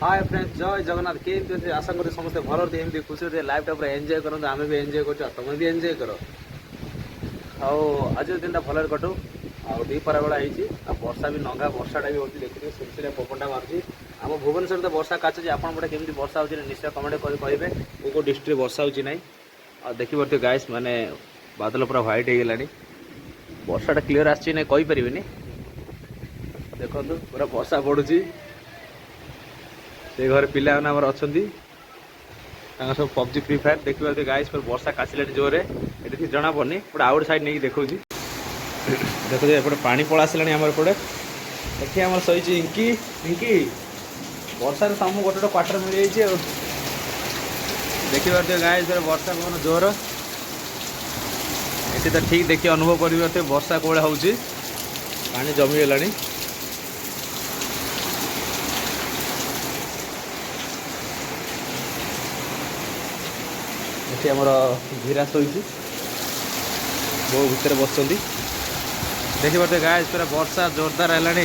Hi friends जय जगन्नाथ केमती आशा करी समस्ते भल एमती खुशी लाइफ टाइम एंजॉय करते आम भी एंजॉय कर तुम भी एंजॉय कर आज दिन भल कटू आईपरा बेला हो वर्षा भी नंगा वर्षाटा भी होती देखिए सुलसुलिया पवनटा मार्च आम भुवनेश्वर तो वर्षा काचुची आपटे केमी वर्षा हो निश्चय कमेंट करेंगे कौ डिस्ट्रिक्ट वर्षा हो ना देखिए गाइस माने बादल पूरा व्हाइट हो गलानी वर्षाटा क्लीयर आसपारे देखो पूरा वर्षा पड़ुची से घर पिला अच्छा सब पबजी फ्री फायर देखिए गाइस पर वर्षा काशिले जोर ये जना पड़नी गोटे आउट साइड नहीं देखा देखो एपटे पानी पड़ा आसानी आम एपटे देखिए आम सही इंकी इंकी वर्षा तुमको गोटे गोटे क्वार्टर मिल जाइए देखिए गाइस वर्षा पवन जोर ये तो ठीक देखिए अनुभव कर वर्षा कौड़ा हो पानी जमीगला ये आमर धीरा शोची बो भितर बस देखिए गाय पूरा वर्षा जोरदार है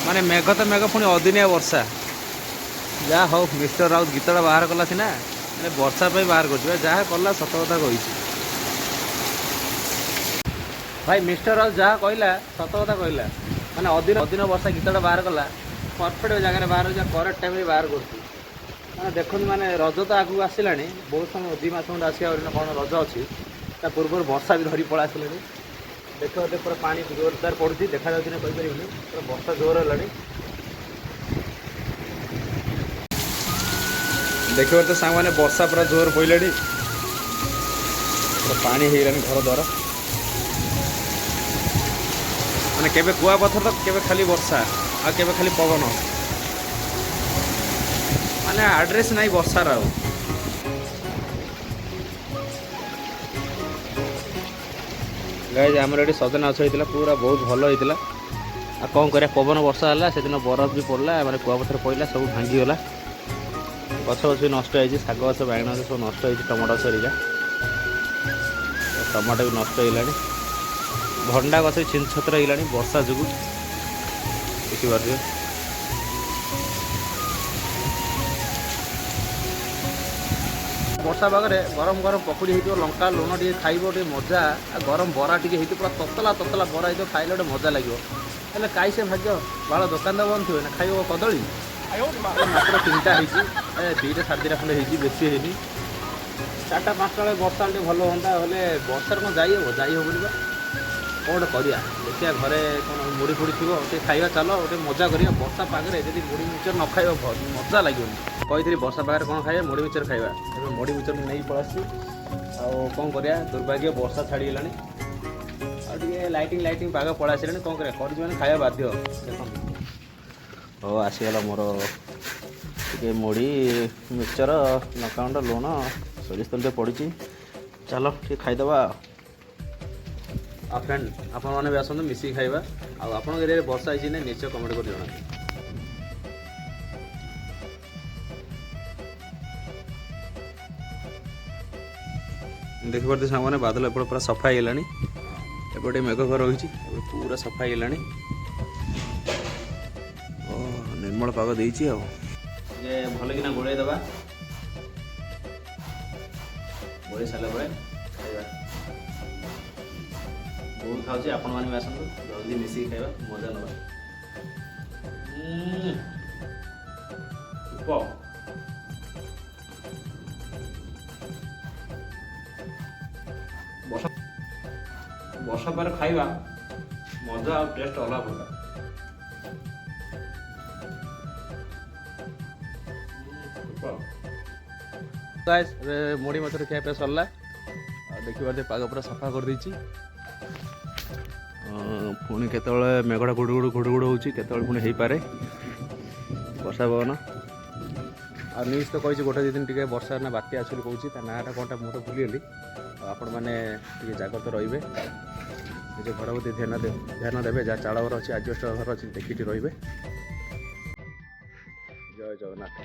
माने मेघ तो मेघ पुणी अदिनिया वर्षा जहाँ हो मिस्टर राउत गीतटा बाहर कला सीना मैंने वर्षा बाहर कर जहाँ कला सत कथा कही भाई मिस्टर राउत जहाँ कहला सत कथा कहला माने अदिन अदिन वर्षा गीतटा बाहर कला परफेक्ट जगह बाहर करेक्ट टाइम बाहर कर देखो माने रज तो आगू आसला बहुत समय 2 मास खंडे आसिया कौन रज अच्छी पूर्व वर्षा भी धरी पड़ा आसला देख पूरा पानी जोरदार पड़ुची देखा जाऊँ कहीपर पूरा वर्षा जोर है देखिए तो सांग मैंने वर्षा पूरा जोर पड़ा पूरा पानी हो गलानी घर द्वार मैंने केवे कुआ पथर तो केवे खाली वर्षा आ केवे खाली पवन माने आड्रेस नहीं वर्षार गाइस आमर ये सजना गछ होता पूरा बहुत भल होता आ कौन कर पवन वर्षा है से दिन बरफ भी पड़ा मैंने कुआपथर पड़ा सब भांगीगला गछ गछ भी नष्ट हो शाग गछ बैगण गछ सब नष्ट हो टमाटो सरिका टमाटो भी नष्ट होगा भंडा गछ छिन छतर होगा वर्षा जो देखिए वर्षा पागे गरम गरम पकुड़ी हो लंका लुण टे खाइब मजा गरम बरा टे पूरा ततला ततला बरा हो खाइले गोटे मजा लगे हेल्ले कई से भाग्य बाल दुकान तो बंद थे ना खाइब कदली मात्र 3टा हो 2टा 2.5 खंडे हो बेसी है 4टा 5टा बेले वर्षा टे भल हाँ हेल्ले वर्षार कौन जाइबनी कौन करा देखिए घरे कौन मुड़ी फुड़ी थी खाଇବା चल गोटे मजा करिया वर्षा पागे जब मुड़ी मिक्सचर न खाइब मजा लगे कही वर्षा पागे कौन खाइबा मुड़ी मिक्सचर खाइबा ए मुड़ी मिक्सचर नहीं पड़ा कौन करा दुर्भाग्य वर्षा छाड़ीगला लाइटिंग पाग पड़ा आसानी कौन कर खाଇବା बाध्य देखो आसीगला मोर टे मुड़ी मिक्सचर लंकागुंड लुण सोरिष तेल पड़ी चलो ठीक खाईदबा फ्रेंड आपण मैंने भी आसतु मिसिक खाइबा आप एरिया वर्षा होती ना निश्चय कमेंट कर जना देखिए सांग मैंने बादल एपटे पूरा सफा हो गलानी एपटे मेघ घर रही पूरा सफा हो गलानी निर्मल पाग देती भल कि गोड़े दबा गोड़े सारा पर बहुत खाऊँ आपण मैंने भी आसतु जल्दी मिसिक खाइबा मजा नवा वर्षा पर खाइबा मजा और टेस्ट अलग होगा गाइस मुड़ी मछली खाया सरला देखिए पाग पूरा सफा कर देछि पुणी केत मेघटा गुड़ हो पुणी हो पारे वर्षा पवन आ न्यूज तो कही गोटे 2 दिन टे वर्षा ना बात्या आसली कहूँ नाटा कौनटा मुझे भूलीगली आपण मैंने जागृत रे निज घर प्रति ध्यान देवे जहाँ चाल घर अच्छी आजबेस्ट घर अच्छी देखिए रे जय जगन्नाथ।